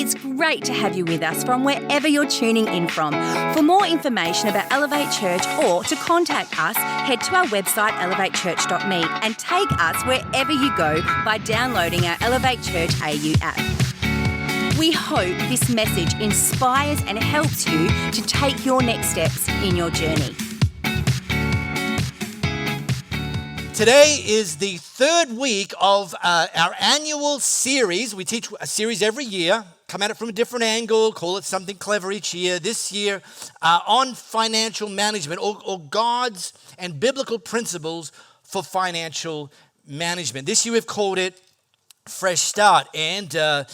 It's great to have you with us from wherever you're tuning in from. For more information about Elevate Church or to contact us, head to our website elevatechurch.me and take us wherever you go by downloading our Elevate Church AU app. We hope this message inspires and helps you to take your next steps in your journey. Today is the third week of our annual series. We teach a series every year, come at it from a different angle, call it something clever each year. This year on financial management or God's and biblical principles for financial management. This year we've called it Fresh Start. And the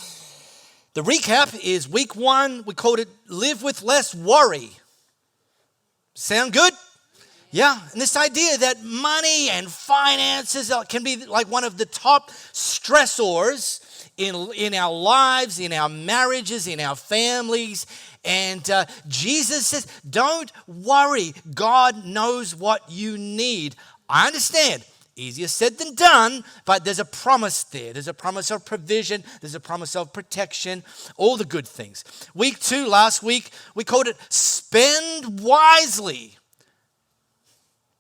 recap is week 1, we called it Live with Less Worry. Sound good? Yeah, and this idea that money and finances can be like one of the top stressors in our lives, in our marriages, in our families. And Jesus says, don't worry. God knows what you need. I understand. Easier said than done, but there's a promise there. There's a promise of provision. There's a promise of protection, all the good things. Week 2, last week, we called it Spend Wisely.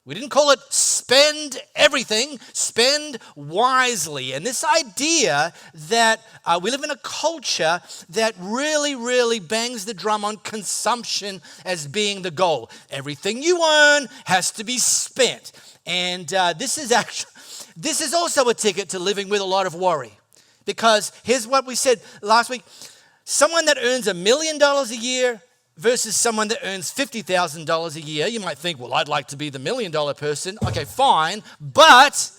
We didn't call it spend everything, spend wisely. And this idea that we live in a culture that really bangs the drum on consumption as being the goal. Everything you earn has to be spent. And this is also a ticket to living with a lot of worry. Because here's what we said last week. Someone that earns $1 million a year versus someone that earns $50,000 a year. You might think, well, I'd like to be the $1 million person. Okay, fine. But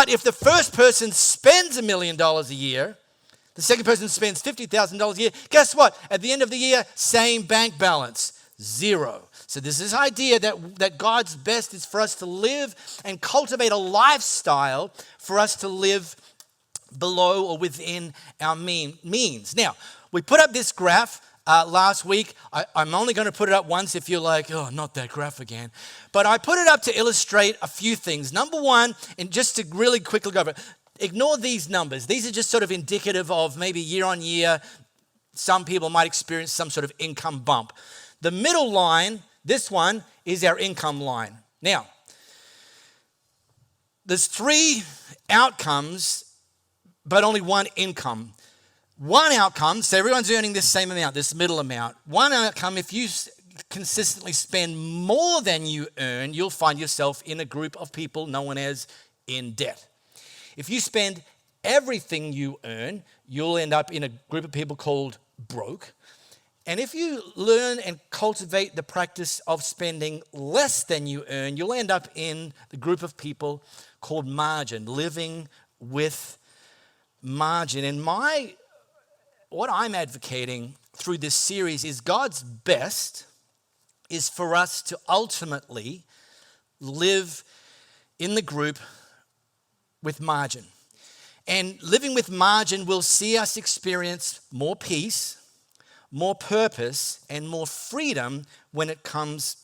if the first person spends $1 million a year, the second person spends $50,000 a year, guess what? At the end of the year, same bank balance, 0. So there's this idea that God's best is for us to live and cultivate a lifestyle for us to live below or within our means. Now, we put up this graph last week. I'm only going to put it up once if you're like, oh, not that graph again. But I put it up to illustrate a few things. Number one, and just to really quickly go over it, ignore these numbers. These are just sort of indicative of maybe year on year, some people might experience some sort of income bump. The middle line, this one, is our income line. Now, there's 3 outcomes, but only one income. One outcome, so everyone's earning this same amount, this middle amount. One outcome, if you consistently spend more than you earn, you'll find yourself in a group of people known as in debt. If you spend everything you earn, you'll end up in a group of people called broke. And if you learn and cultivate the practice of spending less than you earn, you'll end up in the group of people called margin, living with margin. And what I'm advocating through this series is God's best is for us to ultimately live in the group with margin. And living with margin will see us experience more peace, more purpose, and more freedom when it comes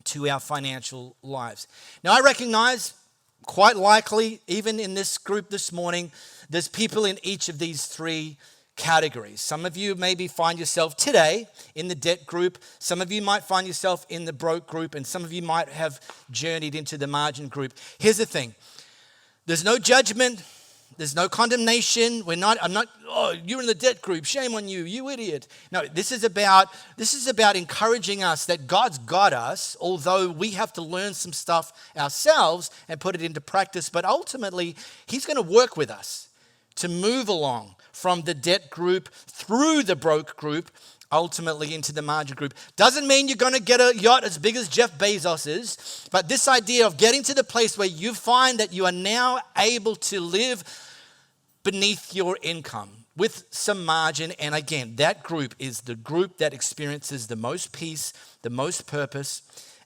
to our financial lives. Now, I recognize quite likely, even in this group this morning, there's people in each of these 3 categories. Some of you maybe find yourself today in the debt group. Some of you might find yourself in the broke group, and some of you might have journeyed into the margin group. Here's the thing. There's no judgment. There's no condemnation. I'm not, oh, you're in the debt group. Shame on you, you idiot. No, this is about encouraging us that God's got us, although we have to learn some stuff ourselves and put it into practice. But ultimately, He's going to work with us to move along from the debt group through the broke group, ultimately into the margin group. Doesn't mean you're going to get a yacht as big as Jeff Bezos's, but this idea of getting to the place where you find that you are now able to live beneath your income with some margin. And again, that group is the group that experiences the most peace, the most purpose,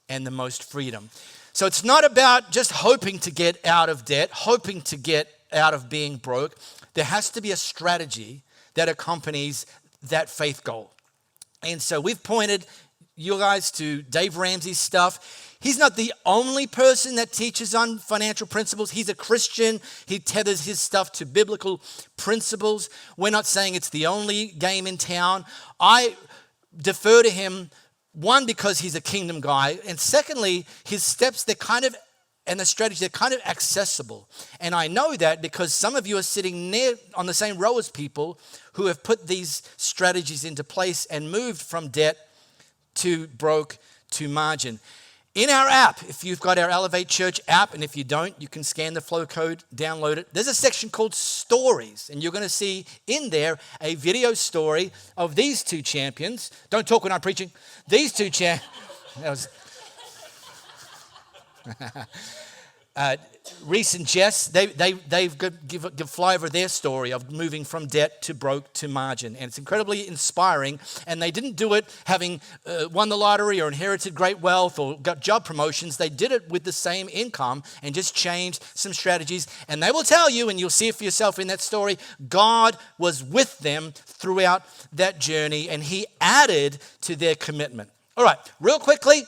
and the most freedom. So it's not about just hoping to get out of debt, hoping to get out of being broke. There has to be a strategy that accompanies that faith goal. And so we've pointed you guys to Dave Ramsey's stuff. He's not the only person that teaches on financial principles. He's a Christian. He tethers his stuff to biblical principles. We're not saying it's the only game in town. I defer to him, one, because he's a kingdom guy, and secondly, his steps, and the strategy, they're kind of accessible. And I know that because some of you are sitting near on the same row as people who have put these strategies into place and moved from debt to broke to margin. In our app, if you've got our Elevate Church app, and if you don't, you can scan the flow code, download it. There's a section called Stories, and you're going to see in there a video story of these two champions. Don't talk when I'm preaching. These two champions. Reese and Jess, they've give flyover their story of moving from debt to broke to margin. And it's incredibly inspiring. And they didn't do it having won the lottery or inherited great wealth or got job promotions. They did it with the same income and just changed some strategies. And they will tell you, and you'll see it for yourself in that story, God was with them throughout that journey, and he added to their commitment. All right, real quickly,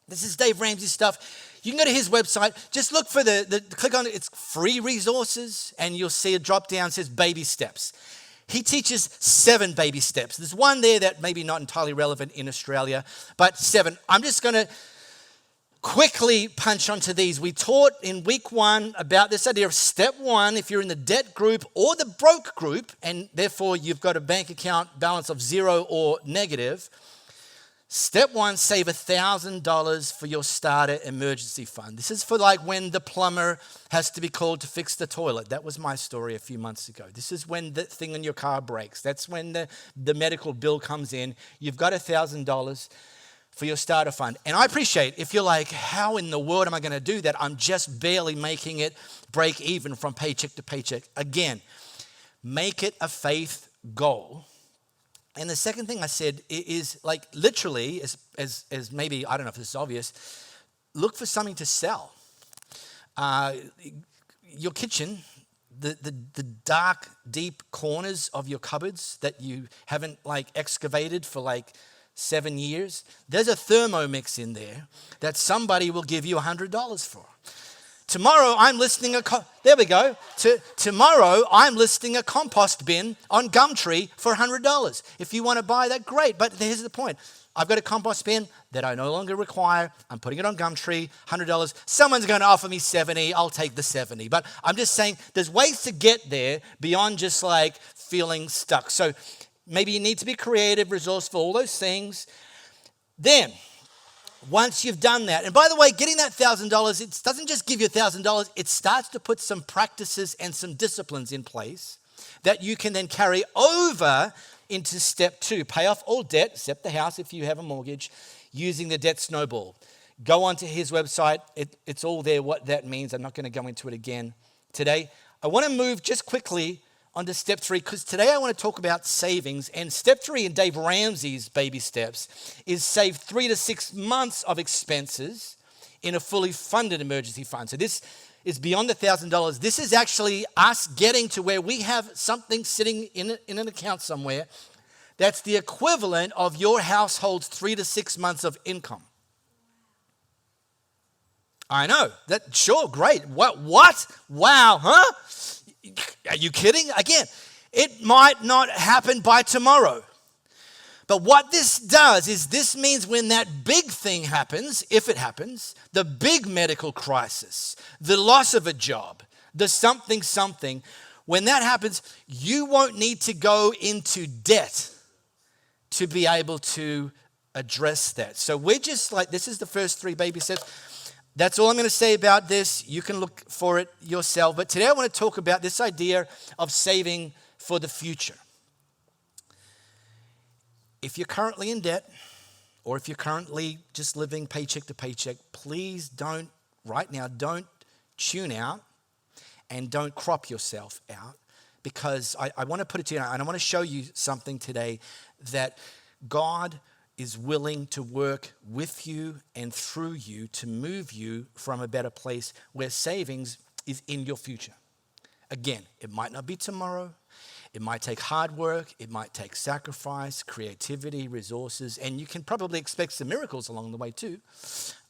this is Dave Ramsey's stuff. You can go to his website, just look for click on it, it's free resources, and you'll see a drop down that says baby steps. He teaches 7 baby steps. There's one there that maybe not entirely relevant in Australia, but 7. I'm just going to quickly punch onto these. We taught in week 1 about this idea of step 1, if you're in the debt group or the broke group, and therefore you've got a bank account balance of 0 or negative. Step 1, save $1,000 for your starter emergency fund. This is for like when the plumber has to be called to fix the toilet. That was my story a few months ago. This is when the thing in your car breaks. That's when the medical bill comes in. You've got $1,000 for your starter fund. And I appreciate if you're like, how in the world am I going to do that? I'm just barely making it break even from paycheck to paycheck. Again, make it a faith goal. And the second thing I said is like literally, as maybe, I don't know if this is obvious, look for something to sell. Your kitchen, the dark, deep corners of your cupboards that you haven't like excavated for like 7 years, there's a Thermomix in there that somebody will give you $100 for. Tomorrow I'm listing Tomorrow I'm listing a compost bin on Gumtree for $100. If you want to buy that, great. But here's the point. I've got a compost bin that I no longer require. I'm putting it on Gumtree, $100. Someone's going to offer me $70. I'll take the $70. But I'm just saying there's ways to get there beyond just like feeling stuck. So maybe you need to be creative, resourceful, all those things. Then, once you've done that, and by the way, getting that $1,000, it doesn't just give you $1,000, it starts to put some practices and some disciplines in place that you can then carry over into step 2. Pay off all debt, except the house if you have a mortgage, using the debt snowball. Go onto his website. It's all there, what that means. I'm not going to go into it again today. I want to move just quickly onto step 3, because today I want to talk about savings. And step 3 in Dave Ramsey's baby steps is save 3 to 6 months of expenses in a fully funded emergency fund. So this is beyond the $1,000. This is actually us getting to where we have something sitting in an account somewhere that's the equivalent of your household's 3 to 6 months of income. I know. Sure, great. What? Wow, huh? Are you kidding? Again, it might not happen by tomorrow. But what this does is this means when that big thing happens, if it happens, the big medical crisis, the loss of a job, the something, when that happens, you won't need to go into debt to be able to address that. So we're just like, this is the first 3 baby steps. That's all I'm going to say about this. You can look for it yourself. But today I want to talk about this idea of saving for the future. If you're currently in debt, or if you're currently just living paycheck to paycheck, please don't tune out and don't crop yourself out, because I want to put it to you, and I want to show you something today that God is willing to work with you and through you to move you from a better place where savings is in your future. Again, it might not be tomorrow. It might take hard work. It might take sacrifice, creativity, resources, and you can probably expect some miracles along the way too.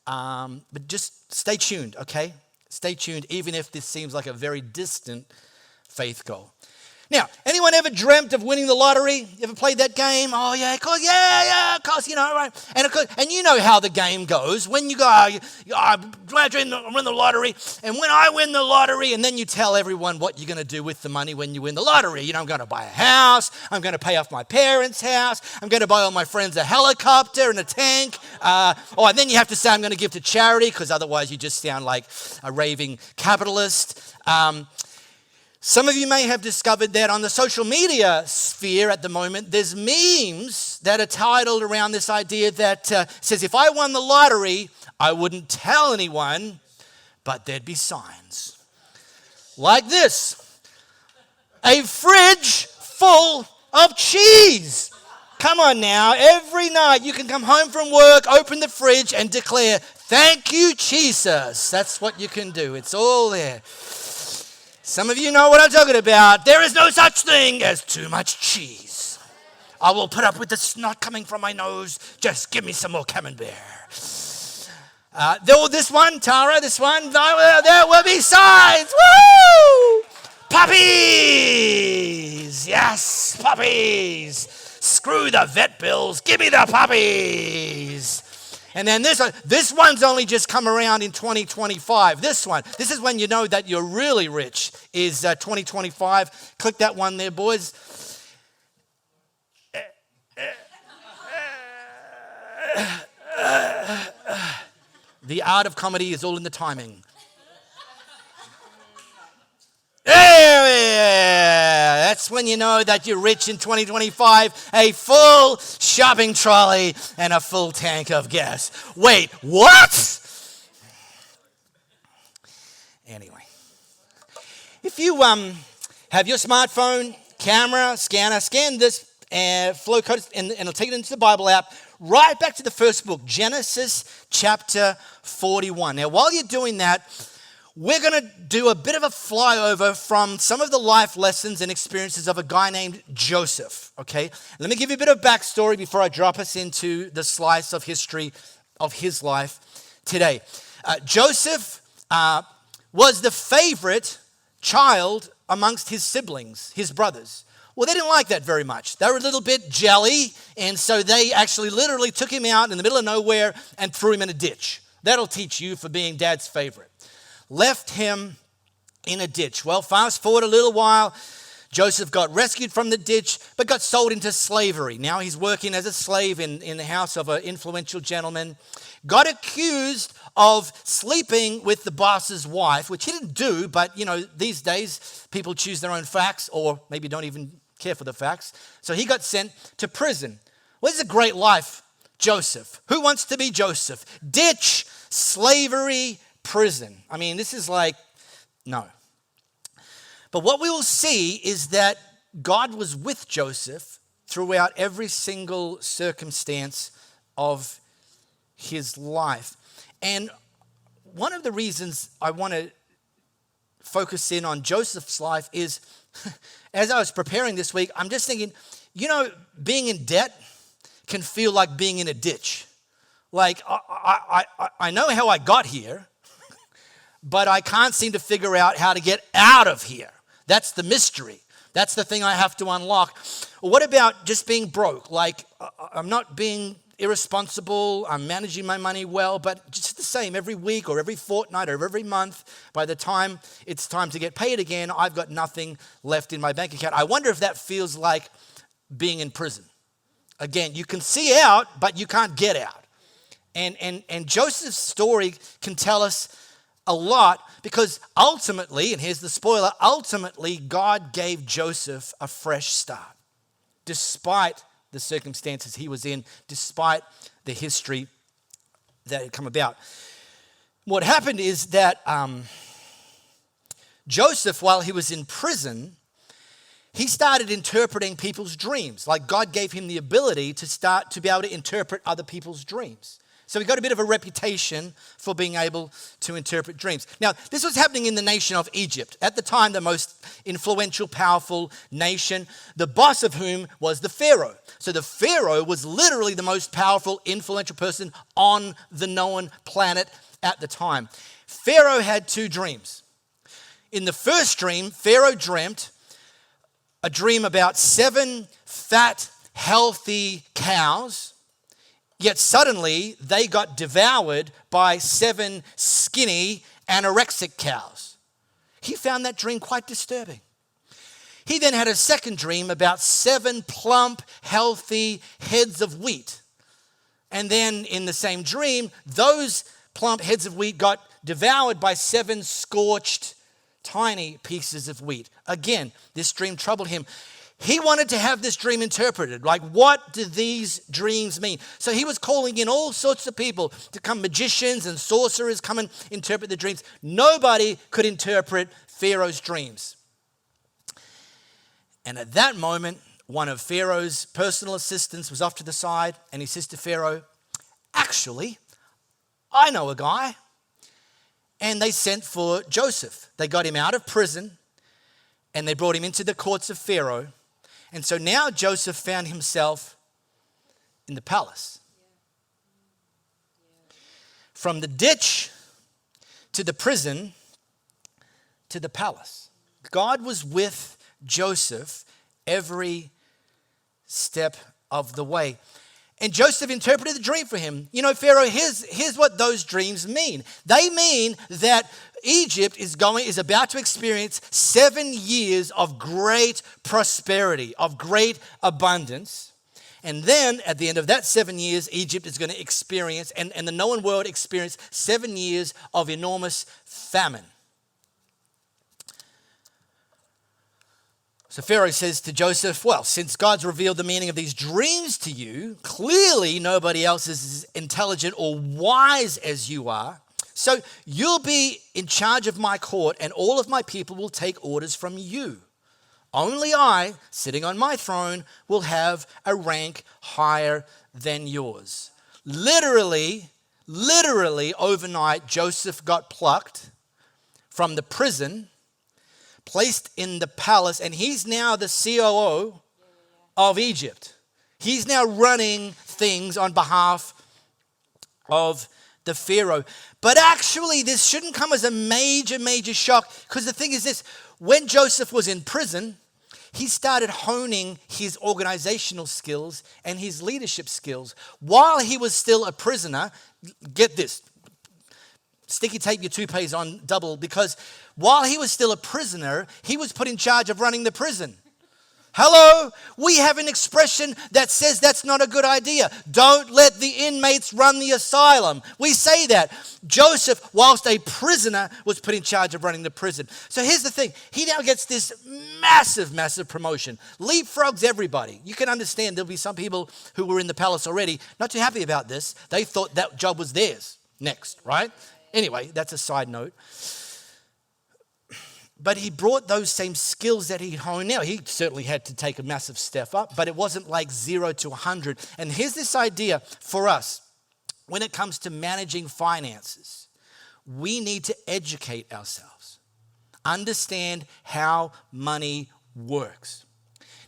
But just stay tuned, okay? Stay tuned, even if this seems like a very distant faith goal. Now, anyone ever dreamt of winning the lottery? You ever played that game? Oh, yeah, of course, of course, right? And of course, and you know how the game goes. When you go, I'm glad you win the lottery, and when I win the lottery, and then you tell everyone what you're going to do with the money when you win the lottery. I'm going to buy a house. I'm going to pay off my parents' house. I'm going to buy all my friends a helicopter and a tank. And then you have to say, I'm going to give to charity, because otherwise you just sound like a raving capitalist. Some of you may have discovered that on the social media sphere at the moment, there's memes that are titled around this idea that says, if I won the lottery, I wouldn't tell anyone, but there'd be signs. Like this: a fridge full of cheese. Come on now, every night you can come home from work, open the fridge and declare, thank you, Jesus. That's what you can do. It's all there. Some of you know what I'm talking about. There is no such thing as too much cheese. I will put up with the snot coming from my nose. Just give me some more camembert. This one, Tara, there will be signs. Woo! Puppies. Yes, puppies. Screw the vet bills. Give me the puppies. And then this one's only just come around in 2025. This is when you know that you're really rich, is 2025. Click that one there, boys. The art of comedy is all in the timing. That's when you know that you're rich in 2025. A full shopping trolley and a full tank of gas. Wait, what? Anyway, if you have your smartphone, camera, scanner, scan this flow code and it'll take it into the Bible app, right back to the first book, Genesis chapter 41. Now, while you're doing that, we're going to do a bit of a flyover from some of the life lessons and experiences of a guy named Joseph, okay? Let me give you a bit of backstory before I drop us into the slice of history of his life today. Joseph was the favorite child amongst his siblings, his brothers. Well, they didn't like that very much. They were a little bit jelly, and so they actually literally took him out in the middle of nowhere and threw him in a ditch. That'll teach you for being dad's favorite. Left him in a ditch. Well, fast forward a little while, Joseph got rescued from the ditch, but got sold into slavery. Now he's working as a slave in the house of an influential gentleman. Got accused of sleeping with the boss's wife, which he didn't do, but these days people choose their own facts or maybe don't even care for the facts. So he got sent to prison. Well, this is a great life, Joseph. Who wants to be Joseph? Ditch, slavery, prison. I mean, this is like, no. But what we will see is that God was with Joseph throughout every single circumstance of his life. And one of the reasons I want to focus in on Joseph's life is, as I was preparing this week, I'm just thinking, being in debt can feel like being in a ditch. Like, I know how I got here, but I can't seem to figure out how to get out of here. That's the mystery. That's the thing I have to unlock. What about just being broke? Like, I'm not being irresponsible, I'm managing my money well, but just the same every week or every fortnight or every month, by the time it's time to get paid again, I've got nothing left in my bank account. I wonder if that feels like being in prison. Again, you can see out, but you can't get out. And Joseph's story can tell us a lot, because ultimately, and here's the spoiler, ultimately God gave Joseph a fresh start, despite the circumstances he was in, despite the history that had come about. What happened is that Joseph, while he was in prison, he started interpreting people's dreams. Like, God gave him the ability to be able to interpret other people's dreams. So he got a bit of a reputation for being able to interpret dreams. Now, this was happening in the nation of Egypt. At the time, the most influential, powerful nation, the boss of whom was the Pharaoh. So the Pharaoh was literally the most powerful, influential person on the known planet at the time. Pharaoh had two dreams. In the first dream, Pharaoh dreamt a dream about 7 fat, healthy cows. Yet suddenly they got devoured by 7 skinny anorexic cows. He found that dream quite disturbing. He then had a second dream about 7 plump, healthy heads of wheat. And then in the same dream, those plump heads of wheat got devoured by 7 scorched, tiny pieces of wheat. Again, this dream troubled him. He wanted to have this dream interpreted. Like, what do these dreams mean? So he was calling in all sorts of people to come, magicians and sorcerers, come and interpret the dreams. Nobody could interpret Pharaoh's dreams. And at that moment, one of Pharaoh's personal assistants was off to the side, and he says to Pharaoh, actually, I know a guy. And they sent for Joseph. They got him out of prison, and they brought him into the courts of Pharaoh. And so now Joseph found himself in the palace. From the ditch to the prison to the palace. God was with Joseph every step of the way. And Joseph interpreted the dream for him. You know, Pharaoh, here's what those dreams mean. They mean that Egypt is about to experience 7 years of great prosperity, of great abundance. And then at the end of that 7 years, Egypt is going to experience, and the known world experience 7 years of enormous famine. So Pharaoh says to Joseph, well, since God's revealed the meaning of these dreams to you, clearly nobody else is as intelligent or wise as you are. So you'll be in charge of my court, and all of my people will take orders from you. Only I, sitting on my throne, will have a rank higher than yours. Literally, overnight, Joseph got plucked from the prison, placed in the palace, and he's now the COO of Egypt. He's now running things on behalf of the Pharaoh. But actually, this shouldn't come as a major shock, because the thing is this: when Joseph was in prison, he started honing his organizational skills and his leadership skills. While he was still a prisoner, get this, sticky tape your toupees on double, because while he was still a prisoner, he was put in charge of running the prison. Hello? We have an expression that says that's not a good idea. Don't let the inmates run the asylum. We say that. Joseph, whilst a prisoner, was put in charge of running the prison. So here's the thing. He now gets this massive promotion. Leapfrogs everybody. You can understand there'll be some people who were in the palace already not too happy about this. They thought that job was theirs next, right? Anyway, that's a side note. But he brought those same skills that he honed. Now, he certainly had to take a massive step up, but it wasn't like 0 to 100. And here's this idea for us. When it comes to managing finances, we need to educate ourselves, understand how money works.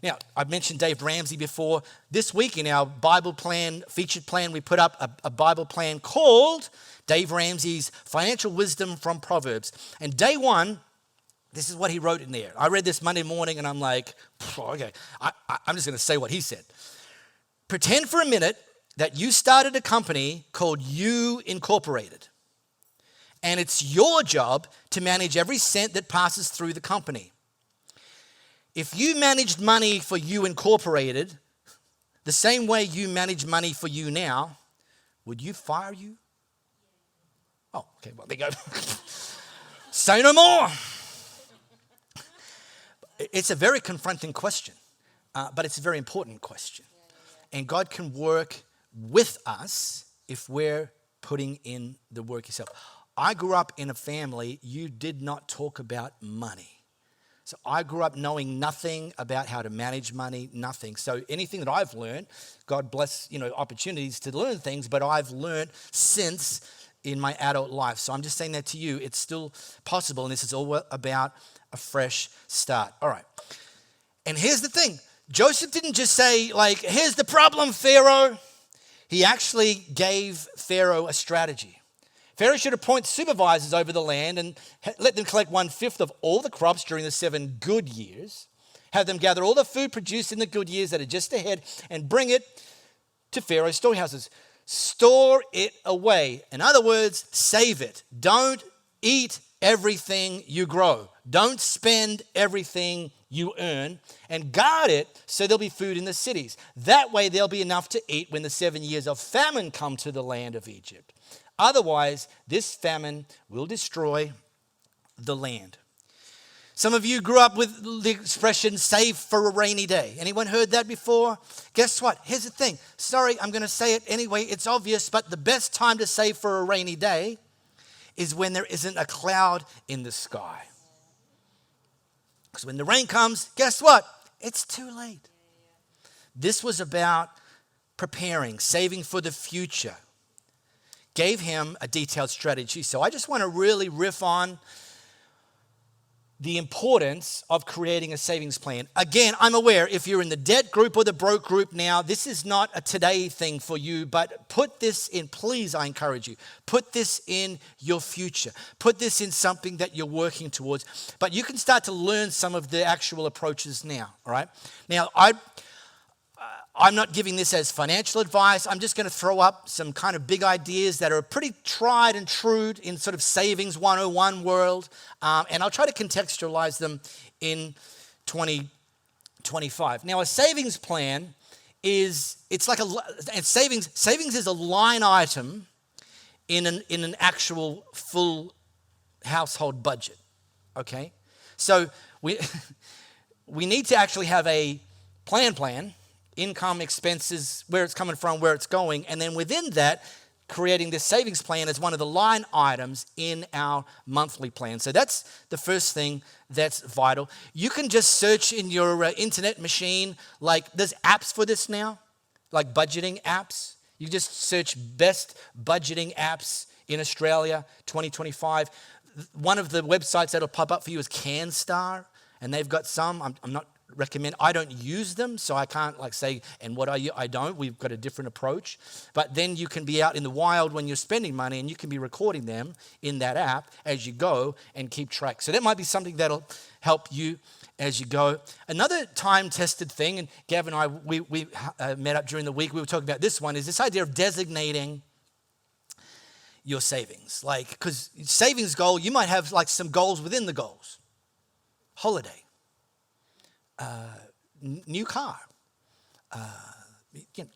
Now, I've mentioned Dave Ramsey before. This week in our Bible plan, featured plan, we put up a Bible plan called Dave Ramsey's Financial Wisdom from Proverbs. And day 1, this is what he wrote in there. I read this Monday morning and I'm like, okay, I'm just going to say what he said. Pretend for a minute that you started a company called You Incorporated. And it's your job to manage every cent that passes through the company. If you managed money for You Incorporated the same way you manage money for you now, would you fire you? Oh, okay, well, there you go. Say no more. It's a very confronting question, but it's a very important question. And God can work with us if we're putting in the work yourself. I grew up in a family, you did not talk about money. So I grew up knowing nothing about how to manage money, nothing. So anything that I've learned, God bless, opportunities to learn things, but I've learned since in my adult life. So I'm just saying that to you. It's still possible, and this is all about a fresh start. All right. And here's the thing. Joseph didn't just say, here's the problem, Pharaoh. He actually gave Pharaoh a strategy. Pharaoh should appoint supervisors over the land and let them collect 1/5 of all the crops during the 7 good years. Have them gather all the food produced in the good years that are just ahead and bring it to Pharaoh's storehouses. Store it away. In other words, save it. Don't eat everything you grow. Don't spend everything you earn, and guard it so there'll be food in the cities. That way there'll be enough to eat when the 7 years of famine come to the land of Egypt. Otherwise, this famine will destroy the land. Some of you grew up with the expression, save for a rainy day. Anyone heard that before? Guess what? Here's the thing. Sorry, I'm going to say it anyway. It's obvious, but the best time to save for a rainy day is when there isn't a cloud in the sky. Because when the rain comes, guess what? It's too late. This was about preparing, saving for the future. Gave him a detailed strategy. So I just want to really riff on the importance of creating a savings plan. Again, I'm aware if you're in the debt group or the broke group now, this is not a today thing for you, but put this in, please, I encourage you, put this in your future. Put this in something that you're working towards. But you can start to learn some of the actual approaches now, all right? Now, I'm not giving this as financial advice. I'm just going to throw up some kind of big ideas that are pretty tried and true in sort of savings 101 world. And I'll try to contextualize them in 2025. Now, a savings plan savings is a line item in an actual full household budget, okay? So we need to actually have a plan, income, expenses, where it's coming from, where it's going, and then within that, creating this savings plan as one of the line items in our monthly plan. So that's the first thing that's vital. You can just search in your internet machine, there's apps for this now, like budgeting apps. You just search best budgeting apps in Australia 2025. One of the websites that'll pop up for you is CanStar, and they've got some. I'm not recommend. I don't use them, so I can't say, and what are you? I don't. We've got a different approach. But then you can be out in the wild when you're spending money, and you can be recording them in that app as you go and keep track. So that might be something that'll help you as you go. Another time-tested thing, and Gavin and I, we met up during the week, we were talking about this one, is this idea of designating your savings. Because savings goal, you might have some goals within the goals. Holiday. New car,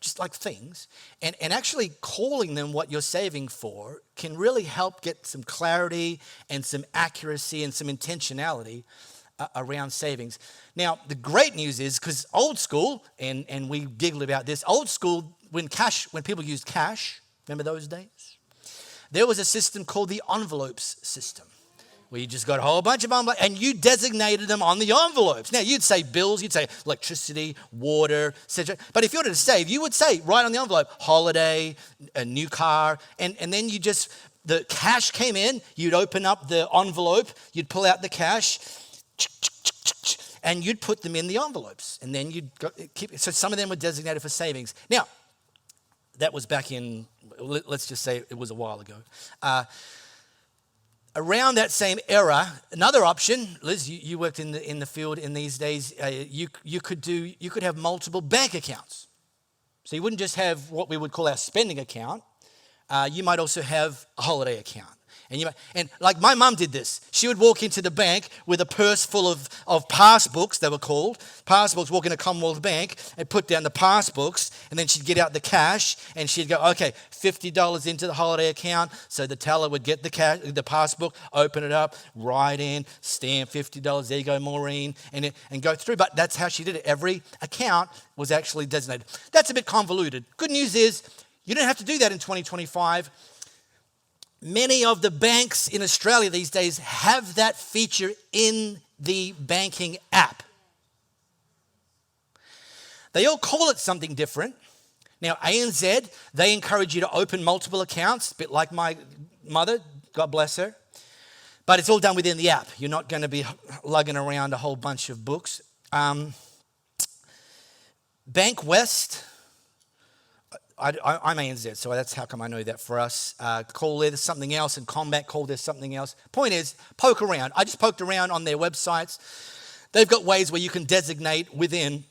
just things, and actually calling them what you're saving for can really help get some clarity and some accuracy and some intentionality around savings. Now, the great news is, because old school, and we giggle about this, old school, when people used cash, remember those days? There was a system called the envelopes system, where you just got a whole bunch of envelopes and you designated them on the envelopes. Now, you'd say bills, you'd say electricity, water, etc. But if you wanted to save, you would say right on the envelope, holiday, a new car, and then the cash came in, you'd open up the envelope, you'd pull out the cash, and you'd put them in the envelopes. And then so some of them were designated for savings. Now, that was back in, let's just say it was a while ago. Around that same era, another option, Liz, you worked in the field in these days. You could have multiple bank accounts. So you wouldn't just have what we would call our spending account. You might also have a holiday account. And my mum did this. She would walk into the bank with a purse full of passbooks, they were called. Passbooks, walk into Commonwealth Bank and put down the passbooks, and then she'd get out the cash and she'd go, okay, $50 into the holiday account. So the teller would get the passbook, open it up, write in, stamp $50, there you go, Maureen, and go through. But that's how she did it. Every account was actually designated. That's a bit convoluted. Good news is you don't have to do that in 2025. Many of the banks in Australia these days have that feature in the banking app. They all call it something different. Now, ANZ, they encourage you to open multiple accounts, a bit like my mother, God bless her. But it's all done within the app. You're not going to be lugging around a whole bunch of books. Bank West, I'm ANZ, so that's how come I know that for us. Call there's something else, and Combat Call there's something else. Point is, poke around. I just poked around on their websites. They've got ways where you can designate within.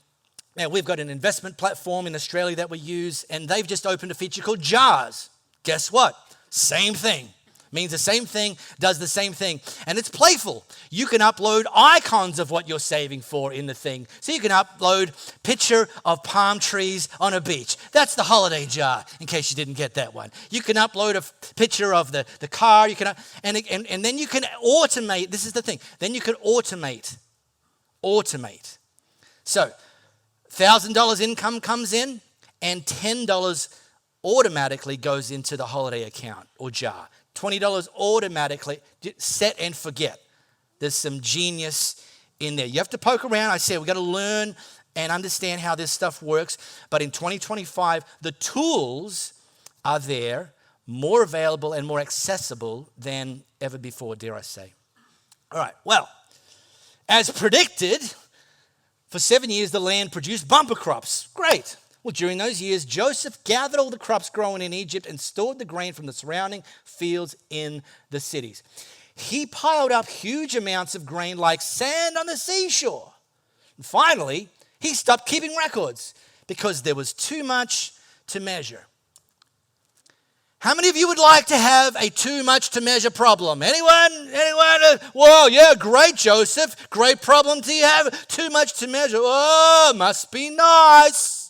Now, we've got an investment platform in Australia that we use, and they've just opened a feature called JARS. Guess what? Same thing. Means the same thing, does the same thing. And it's playful. You can upload icons of what you're saving for in the thing. So you can upload picture of palm trees on a beach. That's the holiday jar, in case you didn't get that one. You can upload a picture of the car. You can, and then you can automate. This is the thing. Then you can automate. So $1,000 income comes in, and $10 automatically goes into the holiday account or jar. $20 automatically, set and forget. There's some genius in there. You have to poke around. I said we've got to learn and understand how this stuff works. But in 2025, the tools are there, more available and more accessible than ever before, dare I say. All right, well, as predicted, for 7 years, the land produced bumper crops. Great. Well, during those years, Joseph gathered all the crops growing in Egypt and stored the grain from the surrounding fields in the cities. He piled up huge amounts of grain like sand on the seashore. And finally, he stopped keeping records because there was too much to measure. How many of you would like to have a too much to measure problem? Anyone? Whoa, yeah, great, Joseph. Great problem to have. Too much to measure. Oh, must be nice.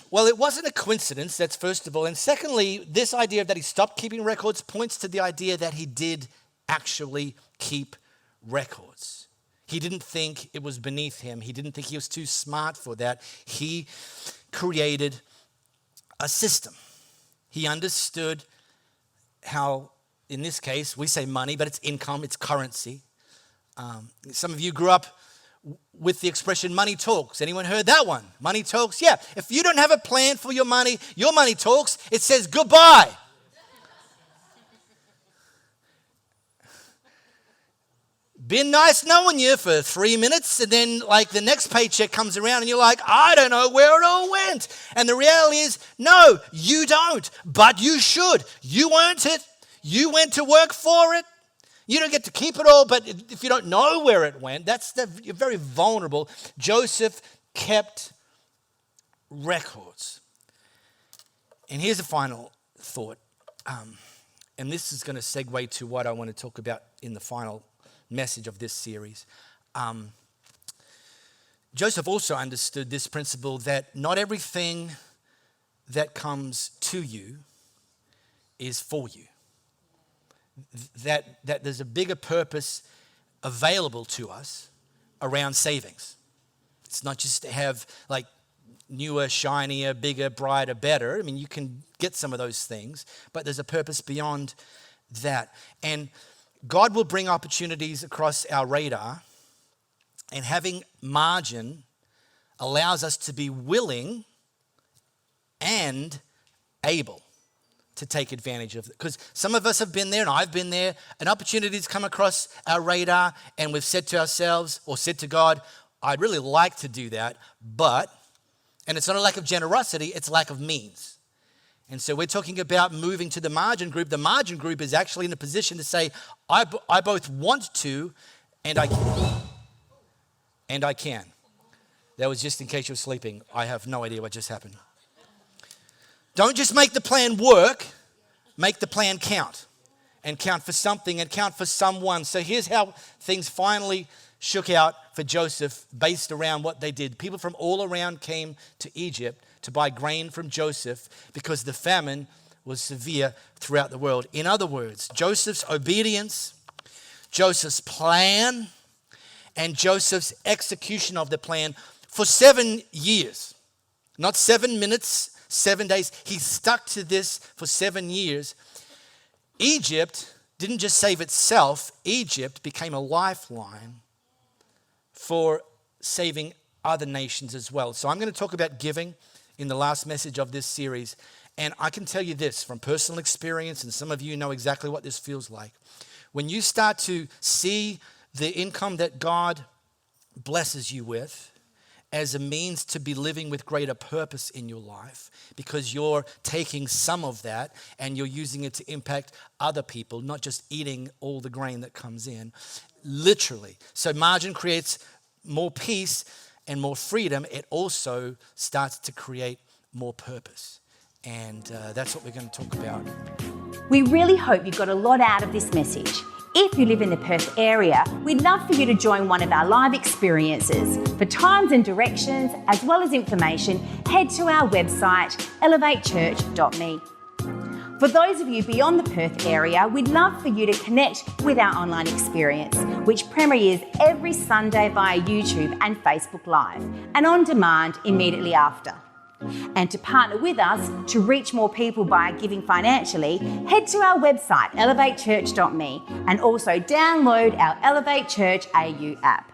Well, it wasn't a coincidence, that's first of all. And secondly, this idea that he stopped keeping records points to the idea that he did actually keep records. He didn't think it was beneath him. He didn't think he was too smart for that. He created a system. He understood how, in this case, we say money, but it's income, it's currency. Some of you grew up with the expression money talks. Anyone heard that one? Money talks? Yeah. If you don't have a plan for your money talks. It says goodbye. Been nice knowing you for 3 minutes, and then like the next paycheck comes around and you're like, I don't know where it all went. And the reality is, no, you don't, but you should. You earned it. You went to work for it. You don't get to keep it all, but if you don't know where it went, you're very vulnerable. Joseph kept records. And here's a final thought, and this is going to segue to what I want to talk about in the final message of this series. Joseph also understood this principle that not everything that comes to you is for you. That there's a bigger purpose available to us around savings. It's not just to have like newer, shinier, bigger, brighter, better. I mean, you can get some of those things, but there's a purpose beyond that. And God will bring opportunities across our radar, and having margin allows us to be willing and able to take advantage of it. Because some of us have been there, and I've been there, and opportunities come across our radar, and we've said to ourselves or said to God, I'd really like to do that, but, and it's not a lack of generosity, it's lack of means. And so we're talking about moving to the margin group. The margin group is actually in a position to say, I both want to and I can. That was just in case you're sleeping. I have no idea what just happened. Don't just make the plan work, make the plan count. And count for something and count for someone. So here's how things finally shook out for Joseph based around what they did. People from all around came to Egypt to buy grain from Joseph because the famine was severe throughout the world. In other words, Joseph's obedience, Joseph's plan, and Joseph's execution of the plan for 7 years. Not 7 minutes, 7 days. He stuck to this for 7 years. Egypt didn't just save itself, Egypt became a lifeline for saving other nations as well. So I'm going to talk about giving in the last message of this series. And I can tell you this from personal experience, and some of you know exactly what this feels like. When you start to see the income that God blesses you with as a means to be living with greater purpose in your life, because you're taking some of that and you're using it to impact other people, not just eating all the grain that comes in, literally. So margin creates more peace and more freedom. It also starts to create more purpose. And that's what we're going to talk about. We really hope you got a lot out of this message. If you live in the Perth area, we'd love for you to join one of our live experiences. For times and directions, as well as information, head to our website, elevatechurch.me. For those of you beyond the Perth area, we'd love for you to connect with our online experience, which premieres every Sunday via YouTube and Facebook Live, and on demand immediately after. And to partner with us to reach more people by giving financially, head to our website, elevatechurch.me, and also download our Elevate Church AU app.